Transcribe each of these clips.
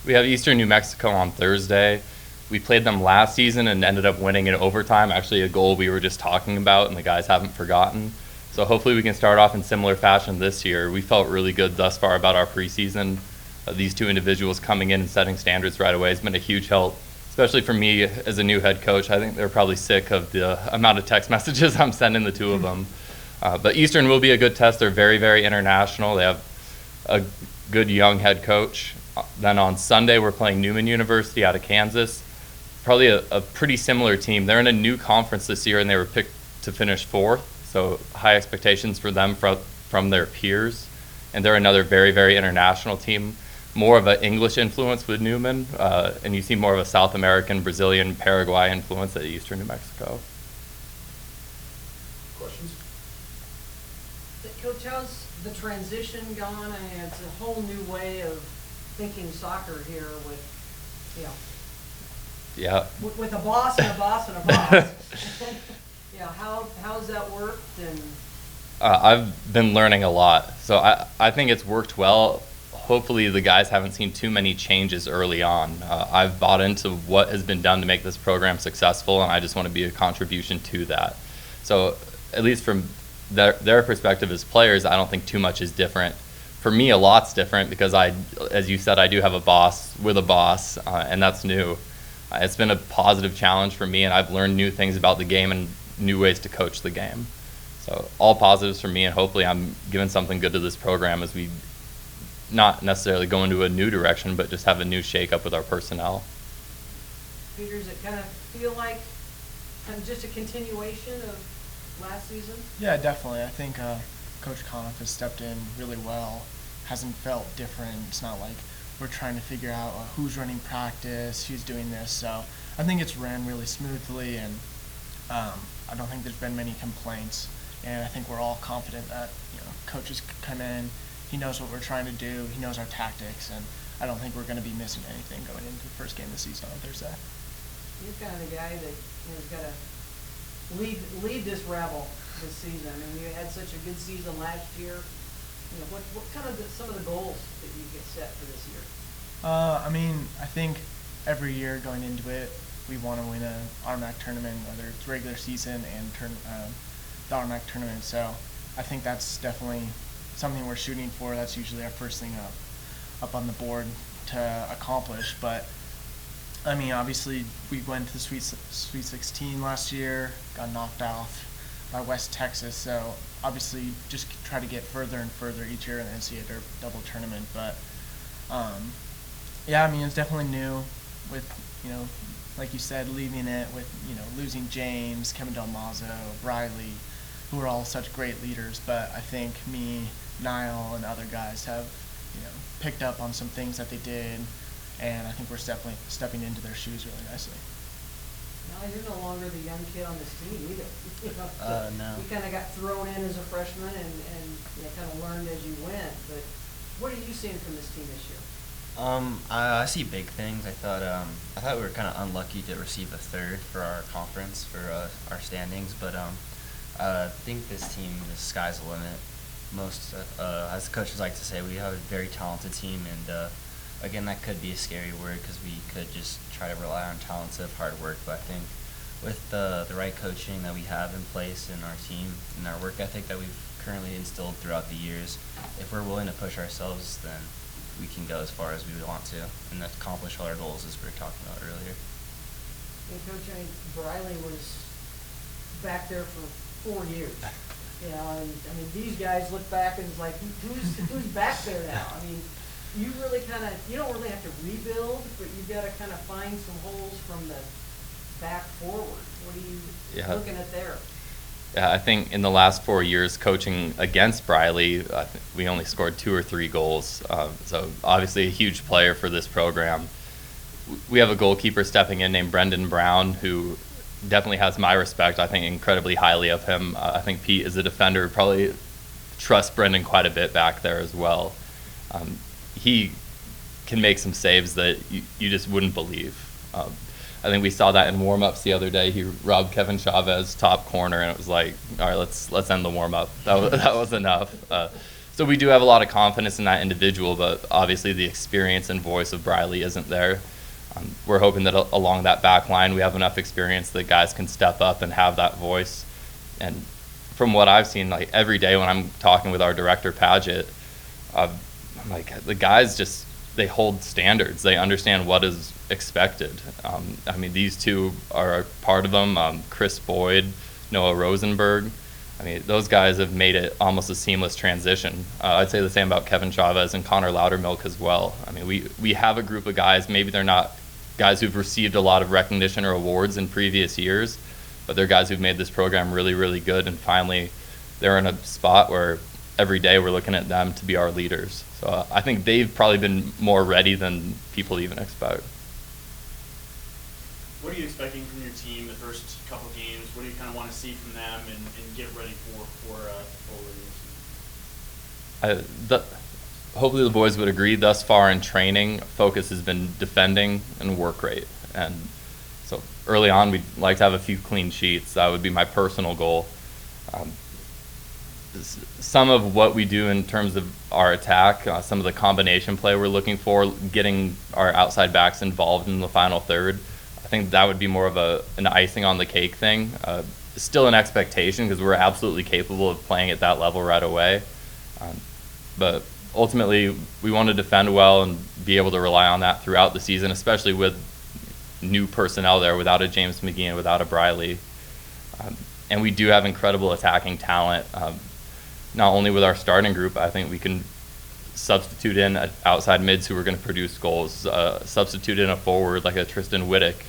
We have Eastern New Mexico on Thursday. We played them last season and ended up winning in overtime, actually a goal we were just talking about and the guys haven't forgotten. So hopefully we can start off in similar fashion this year. We felt really good thus far about our preseason. These two individuals coming in and setting standards right away has been a huge help, especially for me as a new head coach. I think they're probably sick of the amount of text messages I'm sending the two of them. But Eastern will be a good test. They're very, very international. They have a good young head coach. Then on Sunday, we're playing Newman University out of Kansas. Probably a pretty similar team. They're in a new conference this year, and they were picked to finish fourth. So high expectations for them from their peers. And they're another very, very international team. More of an English influence with Newman, and you see more of a South American, Brazilian, Paraguay influence at Eastern New Mexico. Questions? Coach, how's the transition gone? I mean, it's a whole new way of thinking soccer here with, Yeah. with a boss and a boss and a boss. How's that worked? And I've been learning a lot, so I think it's worked well. Hopefully the guys haven't seen too many changes early on. I've bought into what has been done to make this program successful, and I just want to be a contribution to that. So at least from their perspective as players, I don't think too much is different. For me, a lot's different because as you said, I do have a boss with a boss, and that's new. It's been a positive challenge for me, and I've learned new things about the game and new ways to coach the game. So all positives for me, and hopefully I'm giving something good to this program as we not necessarily go into a new direction, but just have a new shake-up with our personnel. Peter, does it kind of feel like kind of just a continuation of last season? Yeah, definitely. I think Coach Conniff has stepped in really well. Hasn't felt different. It's not like we're trying to figure out who's running practice, who's doing this. So I think it's ran really smoothly, and I don't think there's been many complaints. And I think we're all confident that coaches come in. He knows what we're trying to do. He knows our tactics, and I don't think we're going to be missing anything going into the first game of the season on Thursday. You're kind of the guy that has got to lead this rebel this season. I mean, you had such a good season last year. What kind of some of the goals that you get set for this year? I think every year going into it, we want to win a RMAC tournament, whether it's regular season and the RMAC tournament. So I think that's definitely something we're shooting for. That's usually our first thing up on the board to accomplish. But I mean, obviously we went to the Sweet 16 last year, got knocked off by West Texas. So obviously just try to get further and further each year in the NCAA double tournament. But yeah, I mean, it's definitely new with, like you said, leaving it with, losing James, Kevin Del Mazo, Briley, who are all such great leaders. But I think me, Niall, and other guys have, picked up on some things that they did, and I think we're stepping into their shoes really nicely. No, you're no longer the young kid on this team either. No. You kind of got thrown in as a freshman and kind of learned as you went. But what are you seeing from this team this year? I see big things. I thought we were kind of unlucky to receive a third for our conference for our standings, but I think this team, the sky's the limit. As the coaches like to say, we have a very talented team, and again, that could be a scary word because we could just try to rely on talent instead of hard work. But I think with the right coaching that we have in place in our team and our work ethic that we've currently instilled throughout the years, if we're willing to push ourselves, then we can go as far as we want to and accomplish all our goals as we were talking about earlier. And Coach, Briley was back there for 4 years. And I mean, these guys look back and it's like, who's back there now? I mean, you really you don't really have to rebuild, but you've got to kind of find some holes from the back forward. What are you looking at there? Yeah, I think in the last 4 years coaching against Briley, we only scored 2 or 3 goals. So obviously a huge player for this program. We have a goalkeeper stepping in named Brendan Brown, who definitely has my respect. I think incredibly highly of him. I think Pete, as a defender, probably trusts Brendan quite a bit back there as well. He can make some saves that you just wouldn't believe. I think we saw that in warm-ups the other day. He robbed Kevin Chavez top corner, and it was like, all right, let's end the warm-up. That was enough. So we do have a lot of confidence in that individual, but obviously the experience and voice of Briley isn't there. We're hoping that along that back line we have enough experience that guys can step up and have that voice. And from what I've seen, like every day when I'm talking with our director Paget, like the guys just, they hold standards. They understand what is expected. I mean, these two are a part of them. Chris Boyd, Noah Rosenberg. I mean, those guys have made it almost a seamless transition. I'd say the same about Kevin Chavez and Connor Loudermilk as well. I mean, we have a group of guys, maybe they're not guys who've received a lot of recognition or awards in previous years, but they're guys who've made this program really, really good, and finally they're in a spot where every day we're looking at them to be our leaders. So I think they've probably been more ready than people even expect. What are you expecting from your team the first couple games? What do you kind of want to see from them and get ready for Hopefully the boys would agree, thus far in training, focus has been defending and work rate. And so early on, we'd like to have a few clean sheets. That would be my personal goal. Some of what we do in terms of our attack, some of the combination play we're looking for, getting our outside backs involved in the final third, I think that would be more of an icing on the cake thing. Still an expectation because we're absolutely capable of playing at that level right away. But ultimately, we want to defend well and be able to rely on that throughout the season, especially with new personnel there, without a James McGee and without a Briley. And we do have incredible attacking talent. Not only with our starting group, I think we can substitute in outside mids who are going to produce goals, substitute in a forward like a Tristan Whittick,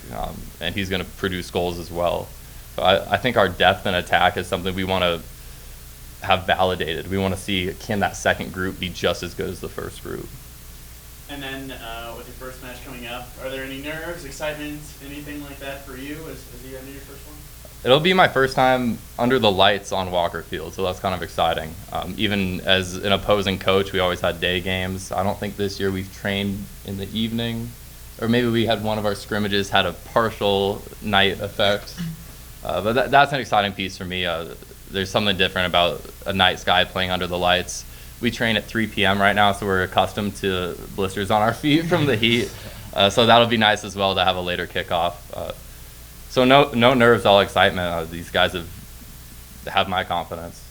and he's going to produce goals as well. So I think our depth and attack is something we want to have validated. We want to see, can that second group be just as good as the first group? And then with your first match coming up, are there any nerves, excitement, anything like that for you as you enter your first one? It'll be my first time under the lights on Walker Field, so that's kind of exciting. Even as an opposing coach, we always had day games. I don't think this year we've trained in the evening, or maybe we had one of our scrimmages had a partial night effect. But that's an exciting piece for me. There's something different about a night sky playing under the lights. We train at 3 p.m. right now, so we're accustomed to blisters on our feet from the heat. So that'll be nice as well to have a later kickoff. So no nerves, all excitement. These guys have my confidence.